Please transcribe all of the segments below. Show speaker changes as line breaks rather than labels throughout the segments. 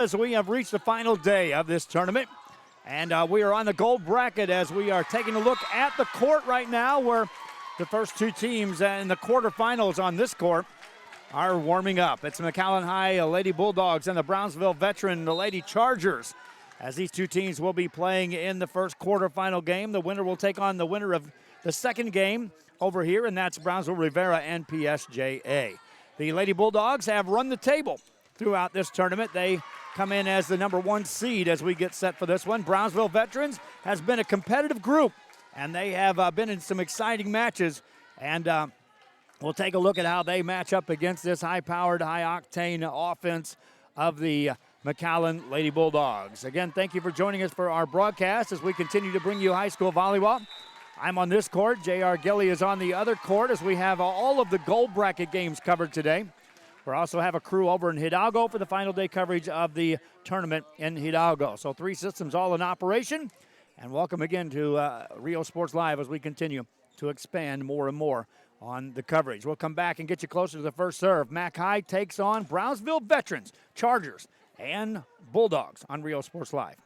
As we have reached the final day of this tournament, and we are on the gold bracket as we are taking a look at the court right now, where the first two teams in the quarterfinals on this court are warming up. It's McAllen High Lady Bulldogs and the Brownsville Veteran, the Lady Chargers, as these two teams will be playing in the first quarterfinal game. The winner will take on the winner of the second game over here, and that's Brownsville Rivera and PSJA. The Lady Bulldogs have run the table throughout this tournament. They come in as the number one seed as we get set for this one. Brownsville Veterans has been a competitive group, and they have been in some exciting matches, and we'll take a look at how they match up against this high-powered, high-octane offense of the McAllen Lady Bulldogs. Again, thank you for joining us for our broadcast as we continue to bring you high school volleyball. I'm on this court. J.R. Gilly is on the other court as we have all of the gold bracket games covered today. We also have a crew over in Hidalgo for the final day coverage of the tournament in Hidalgo. So 3 systems all in operation. And welcome again to Rio Sports Live as we continue to expand more and more on the coverage. We'll come back and get you closer to the first serve. Mac High takes on Brownsville Veterans, Chargers, and Bulldogs on Rio Sports Live.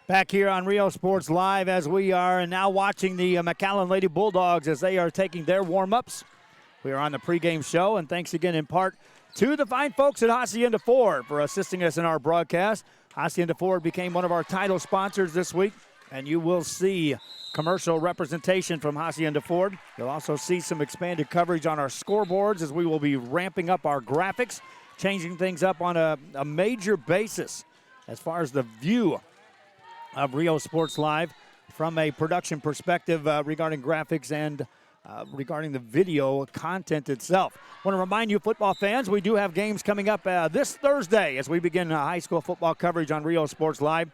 Back here on Rio Sports Live as we are now watching the McAllen Lady Bulldogs as they are taking their warm-ups. We are on the pregame show, and thanks again in part to the fine folks at Hacienda Ford for assisting us in our broadcast. Hacienda Ford became one of our title sponsors this week, and you will see commercial representation from Hacienda Ford. You'll also see some expanded coverage on our scoreboards as we will be ramping up our graphics, changing things up on a major basis as far as the view of Rio Sports Live from a production perspective regarding graphics and regarding the video content itself. I want to remind you, football fans, we do have games coming up this Thursday as we begin high school football coverage on Rio Sports Live.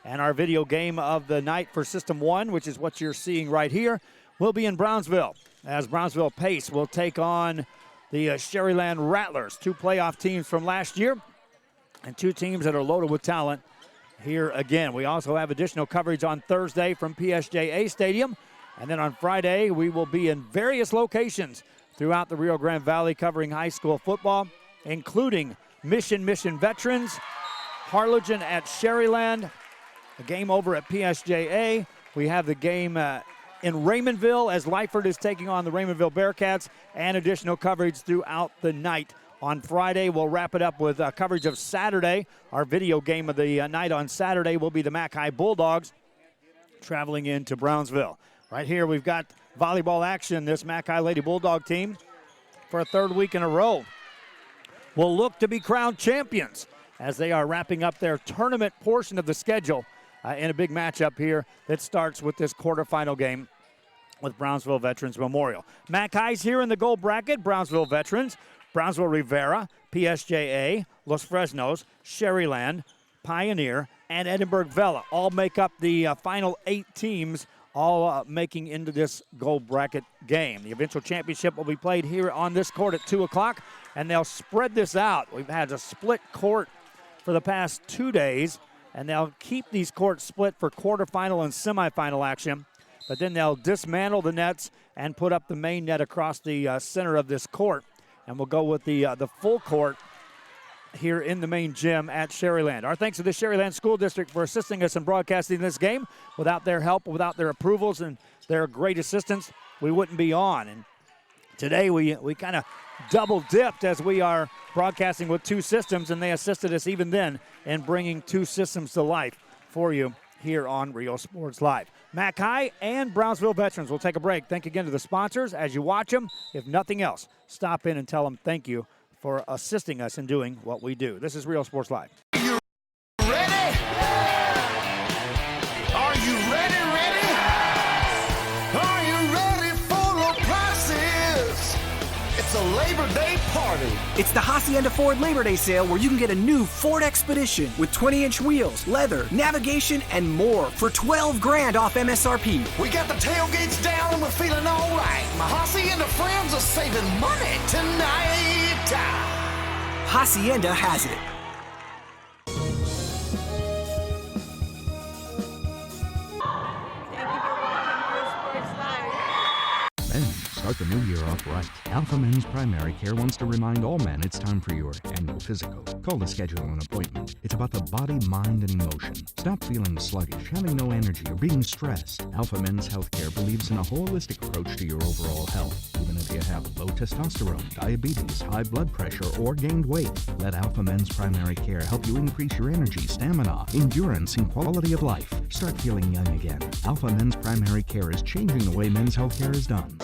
And our video game of the night for System 1, which is what you're seeing right here, will be in Brownsville, as Brownsville Pace will take on the Sharyland Rattlers, 2 playoff teams from last year and 2 teams that are loaded with talent here again. We also have additional coverage on Thursday from PSJA Stadium. And then on Friday, we will be in various locations throughout the Rio Grande Valley covering high school football, including Mission Veterans, Harlingen at Sharyland, a game over at PSJA. We have the game in Raymondville as Lyford is taking on the Raymondville Bearcats, and additional coverage throughout the night. On Friday, we'll wrap it up with coverage of Saturday. Our video game of the night on Saturday will be the Mac High Bulldogs traveling into Brownsville. Right here, we've got volleyball action. This Mac High Lady Bulldog team, for a 3rd week in a row, will look to be crowned champions as they are wrapping up their tournament portion of the schedule in a big matchup here that starts with this quarterfinal game with Brownsville Veterans Memorial. Mac High's here in the gold bracket. Brownsville Veterans, Brownsville Rivera, PSJA, Los Fresnos, Sharyland, Pioneer, and Edinburgh Vela all make up the final 8 teams, all making into this gold bracket game. The eventual championship will be played here on this court at 2 o'clock, and they'll spread this out. We've had a split court for the past 2 days, and they'll keep these courts split for quarterfinal and semifinal action, but then they'll dismantle the nets and put up the main net across the center of this court. And we'll go with the full court here in the main gym at Sharyland. Our thanks to the Sharyland School District for assisting us in broadcasting this game. Without their help, without their approvals and their great assistance, we wouldn't be on. And today we kind of double dipped as we are broadcasting with 2 systems, and they assisted us even then in bringing 2 systems to life for you here on Real Sports Live. Mac High and Brownsville Veterans will take a break. Thank again to the sponsors as you watch them. If nothing else, stop in and tell them thank you for assisting us in doing what we do. This is Real Sports Live.
You ready? Are you ready? Are you ready for the prices? It's a Labor Day party.
It's the Hacienda Ford Labor Day sale where you can get a new Ford Expedition with 20-inch wheels, leather, navigation, and more for $12,000 off MSRP.
We got the tailgates down and we're feeling all right. My Hacienda friends are saving money tonight.
Hacienda has it.
Start the new year off right. Alpha Men's Primary Care wants to remind all men it's time for your annual physical. Call to schedule an appointment. It's about the body, mind, and emotion. Stop feeling sluggish, having no energy, or being stressed. Alpha Men's Healthcare believes in a holistic approach to your overall health. Even if you have low testosterone, diabetes, high blood pressure, or gained weight, let Alpha Men's Primary Care help you increase your energy, stamina, endurance, and quality of life. Start feeling young again. Alpha Men's Primary Care is changing the way men's healthcare is done.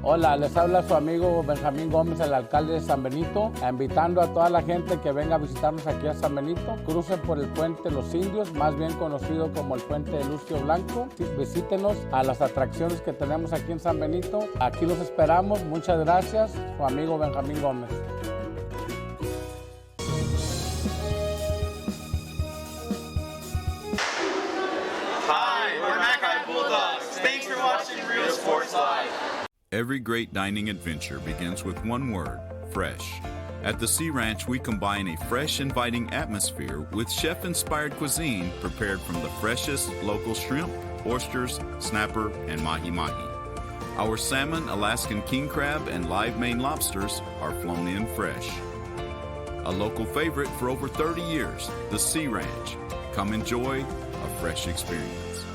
Hola, les habla su amigo Benjamín Gómez, el alcalde de San Benito, invitando a toda la gente que venga a visitarnos aquí a San Benito. Crucen por el puente Los Indios, más bien conocido como el puente de Lucio Blanco. Visítenos a las atracciones que tenemos aquí en San Benito. Aquí los esperamos. Muchas gracias. Su amigo Benjamín Gómez.
Hi, we're Mackay Bulldogs. Thanks for watching Real Sports Live.
Every great dining adventure begins with one word, fresh. At the Sea Ranch, we combine a fresh, inviting atmosphere with chef-inspired cuisine prepared from the freshest local shrimp, oysters, snapper, and mahi-mahi. Our salmon, Alaskan king crab, and live Maine lobsters are flown in fresh. A local favorite for over 30 years, the Sea Ranch. Come enjoy a fresh experience.